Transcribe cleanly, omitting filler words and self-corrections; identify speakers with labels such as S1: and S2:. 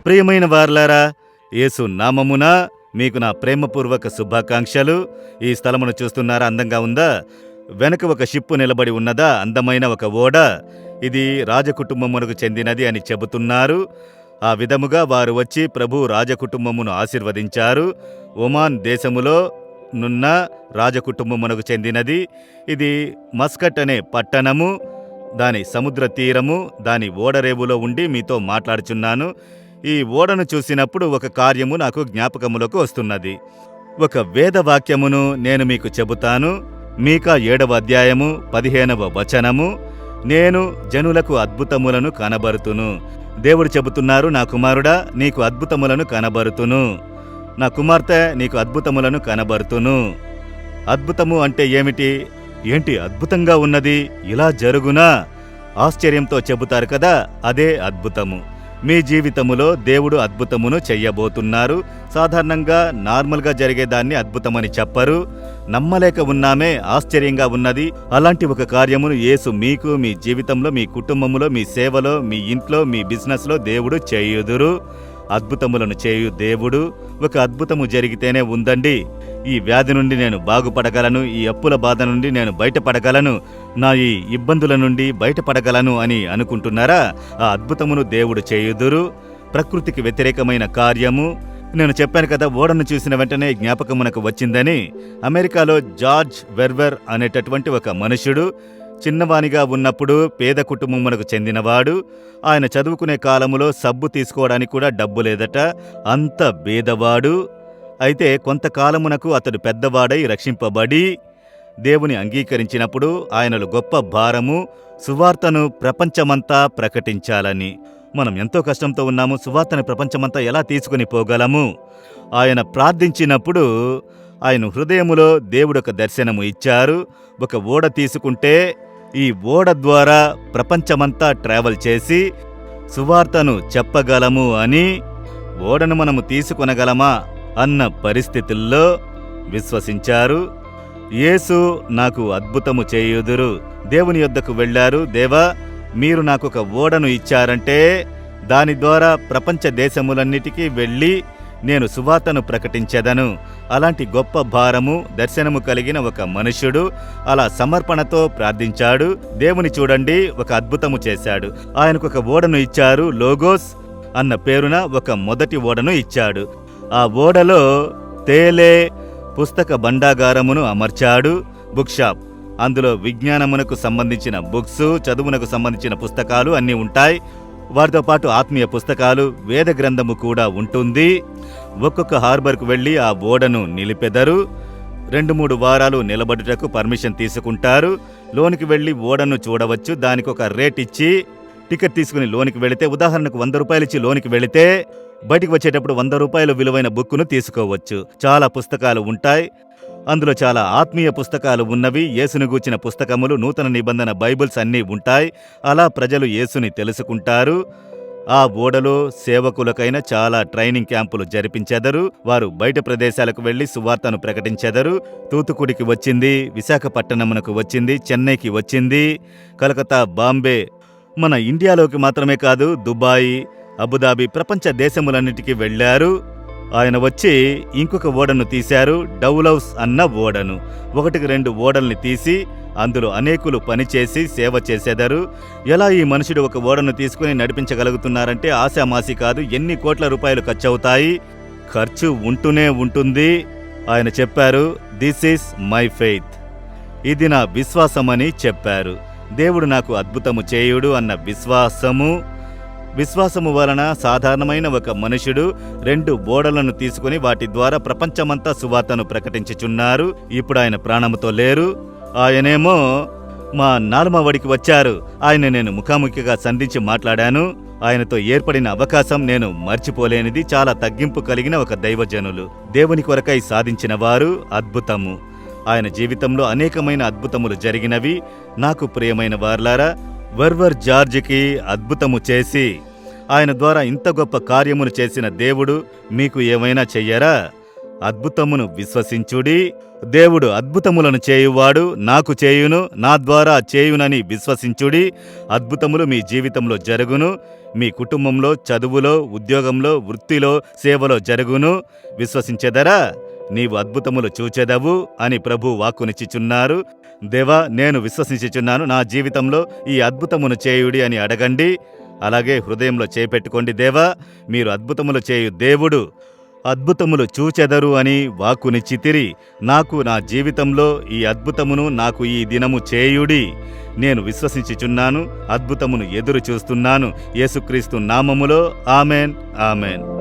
S1: ప్రియమైన వారలారా, యేసు నామమున మీకు నా ప్రేమపూర్వక శుభాకాంక్షలు. ఈ స్థలమును చూస్తున్నారా? అందంగా ఉందా? వెనక ఒక షిప్పు నిలబడి ఉన్నదా? అందమైన ఒక ఓడ. ఇది రాజకుటుంబమునకు చెందినది అని చెబుతున్నారు. ఆ విధముగా వారు వచ్చి ప్రభు రాజకుటుంబమును ఆశీర్వదించారు. ఒమాన్ దేశములో నున్న రాజకుటుంబమునకు చెందినది. ఇది మస్కట్ అనే పట్టణము, దాని సముద్ర తీరము, దాని ఓడరేవులో ఉండి మీతో మాట్లాడుచున్నాను. ఈ ఓడను చూసినప్పుడు ఒక కార్యము నాకు జ్ఞాపకములకు వస్తున్నది. ఒక వేదవాక్యమును నేను మీకు చెబుతాను. మీకా 7వ అధ్యాయము 15వ వచనము. నేను జనులకు అద్భుతములను కనబరుతును. దేవుడు చెబుతున్నారు, నా కుమారుడా, నీకు అద్భుతములను కనబరుతును. నా కుమార్తె, నీకు అద్భుతములను కనబరుతును. అద్భుతము అంటే ఏమిటి? ఏంటి అద్భుతంగా ఉన్నది, ఇలా జరుగునా? ఆశ్చర్యంతో చెబుతారు కదా, అదే అద్భుతము. మీ జీవితములో దేవుడు అద్భుతమును చెయ్యబోతున్నారు. సాధారణంగా నార్మల్గా జరిగేదాన్ని అద్భుతమని చెప్పరు. నమ్మలేక ఉన్నామే, ఆశ్చర్యంగా ఉన్నది. అలాంటి ఒక కార్యమును యేసు మీకు, మీ జీవితంలో, మీ కుటుంబంలో, మీ సేవలో, మీ ఇంట్లో, మీ బిజినెస్లో దేవుడు చేయుదురు. అద్భుతములను చేయు దేవుడు. ఒక అద్భుతము జరిగితేనే ఉందండి, ఈ వ్యాధి నుండి నేను బాగుపడగలను, ఈ అప్పుల బాధ నుండి నేను బయటపడగలను, నా ఈ ఇబ్బందుల నుండి బయటపడగలను అని అనుకుంటున్నారా? ఆ అద్భుతమును దేవుడు చేయుదురు. ప్రకృతికి వ్యతిరేకమైన కార్యము. నేను చెప్పాను కదా, ఓడను చూసిన వెంటనే జ్ఞాపకమునకు వచ్చిందని. అమెరికాలో జార్జ్ వెర్వర్ అనేటటువంటి ఒక మనుషుడు చిన్నవానిగా ఉన్నప్పుడు పేద కుటుంబమునకు చెందినవాడు. ఆయన చదువుకునే కాలములో సబ్బు తీసుకోవడానికి కూడా డబ్బు లేదట, అంత బేదవాడు. అయితే కొంతకాలమునకు అతడు పెద్దవాడై రక్షింపబడి దేవుని అంగీకరించినప్పుడు ఆయనలో గొప్ప భారము, సువార్తను ప్రపంచమంతా ప్రకటించాలని. మనం ఎంతో కష్టంతో ఉన్నాము, సువార్తను ప్రపంచమంతా ఎలా తీసుకుని పోగలము? ఆయన ప్రార్థించినప్పుడు ఆయన హృదయములో దేవుడు ఒక దర్శనము ఇచ్చారు. ఒక ఓడ తీసుకుంటే ఈ ఓడ ద్వారా ప్రపంచమంతా ట్రావెల్ చేసి సువార్తను చెప్పగలము అని. ఓడను మనము తీసుకొనగలమా అన్న పరిస్థితుల్లో విశ్వసించారు. యేసు నాకు అద్భుతము చేయుదురు. దేవుని యొద్దకు వెళ్ళారు. దేవా, మీరు నాకు ఒక ఓడను ఇచ్చారంటే దాని ద్వారా ప్రపంచ దేశములన్నిటికీ వెళ్ళి నేను సువార్తను ప్రకటించెదను. అలాంటి గొప్ప భారము, దర్శనము కలిగిన ఒక మనుష్యుడు అలా సమర్పణతో ప్రార్థించాడు. దేవుని చూడండి, ఒక అద్భుతము చేశాడు. ఆయనకు ఒక ఓడను ఇచ్చారు. లోగోస్ అన్న పేరున ఒక మొదటి ఓడను ఇచ్చాడు. ఆ ఓడలో తేలే పుస్తక భండాగారమును అమర్చాడు. Book shop. అందులో విజ్ఞానమునకు సంబంధించిన బుక్స్, చదువునకు సంబంధించిన పుస్తకాలు అన్నీ ఉంటాయి. వారితో పాటు ఆత్మీయ పుస్తకాలు, వేద గ్రంథము కూడా ఉంటుంది. ఒక్కొక్క హార్బర్కు వెళ్ళి ఆ ఓడను నిలిపెదరు. 2-3 వారాలు నిలబడుటకు పర్మిషన్ తీసుకుంటారు. లోనికి వెళ్ళి ఓడను చూడవచ్చు. దానికి ఒక రేట్ ఇచ్చి టికెట్ తీసుకుని లోనికి వెళితే, ఉదాహరణకు 100 రూపాయలు ఇచ్చి లోనికి వెళితే బయటికి వచ్చేటప్పుడు 100 రూపాయల విలువైన బుక్కును తీసుకోవచ్చు. చాలా పుస్తకాలు ఉంటాయి. అందులో చాలా ఆత్మీయ పుస్తకాలు ఉన్నవి. యేసును గూర్చిన పుస్తకములు, నూతన నిబంధన బైబిల్స్ అన్నీ ఉంటాయి. అలా ప్రజలు యేసుని తెలుసుకుంటారు. ఆ ఓడలో సేవకులకైన చాలా ట్రైనింగ్ క్యాంపులు జరిపించెదరు. వారు బయట ప్రదేశాలకు వెళ్లి సువార్తను ప్రకటించెదరు. తూతుకుడికి వచ్చింది, విశాఖపట్టణమునకు వచ్చింది, చెన్నైకి వచ్చింది, కలకత్తా, బాంబే, మన ఇండియాలోకి మాత్రమే కాదు, దుబాయ్, అబుదాబి, ప్రపంచ దేశములన్నిటికీ వెళ్లారు. ఆయన వచ్చి ఇంకొక ఓడను తీశారు, డౌలౌస్ అన్న ఓడను. 1-2 ఓడల్ని తీసి అందులో అనేకులు పనిచేసి సేవ చేసేదారు. ఎలా ఈ మనుషుడు ఒక ఓడను తీసుకుని నడిపించగలుగుతున్నారంటే ఆశామాసి కాదు, ఎన్ని కోట్ల రూపాయలు ఖర్చవుతాయి. ఖర్చు ఉంటూనే ఉంటుంది. ఆయన చెప్పారు, దిస్ ఈస్ మై ఫెయిత్, ఇది నా విశ్వాసమని చెప్పారు. దేవుడు నాకు అద్భుతము చేయుడు అన్న విశ్వాసము వలన సాధారణమైన ఒక మనుషుడు 2 ఓడలను తీసుకుని వాటి ద్వారా ప్రపంచమంతా సువార్తను ప్రకటించుచున్నారు. ఇప్పుడు ఆయన ప్రాణముతో లేరు. ఆయనేమో మా 4వ వడికి వచ్చారు. ఆయన నేను ముఖాముఖిగా సంధించి మాట్లాడాను. ఆయనతో ఏర్పడిన అవకాశం నేను మర్చిపోలేనిది. చాలా తగ్గింపు కలిగిన ఒక దైవజనులు, దేవుని కొరకై సాధించిన వారు. అద్భుతము. ఆయన జీవితంలో అనేకమైన అద్భుతములు జరిగినవి. నాకు ప్రియమైన వార్లారా, వెర్వర్ జార్జికి అద్భుతము చేసి ఆయన ద్వారా ఇంత గొప్ప కార్యమును చేసిన దేవుడు మీకు ఏమైనా చెయ్యరా? అద్భుతమును విశ్వసించుడి. దేవుడు అద్భుతములను చేయువాడు, నాకు చేయును, నా ద్వారా చేయునని విశ్వసించుడి. అద్భుతములు మీ జీవితంలో జరుగును. మీ కుటుంబంలో, చదువులో, ఉద్యోగంలో, వృత్తిలో, సేవలో జరుగును. విశ్వసించెదరా? నీవు అద్భుతములు చూచెదవు అని ప్రభు వాక్కునిచ్చుచున్నారు. దేవా, నేను విశ్వసించుచున్నాను, నా జీవితంలో ఈ అద్భుతమును చేయుడి అని అడగండి. అలాగే హృదయంలో చేపెట్టుకోండి. దేవా, మీరు అద్భుతములు చేయు దేవుడు, అద్భుతములు చూచెదరు అని వాక్కునిచ్చితిరి. నాకు నా జీవితంలో ఈ అద్భుతమును నాకు ఈ దినము చేయుడి. నేను విశ్వసించుచున్నాను, అద్భుతమును ఎదురు చూస్తున్నాను. యేసుక్రీస్తు నామములో ఆమెన్, ఆమెన్.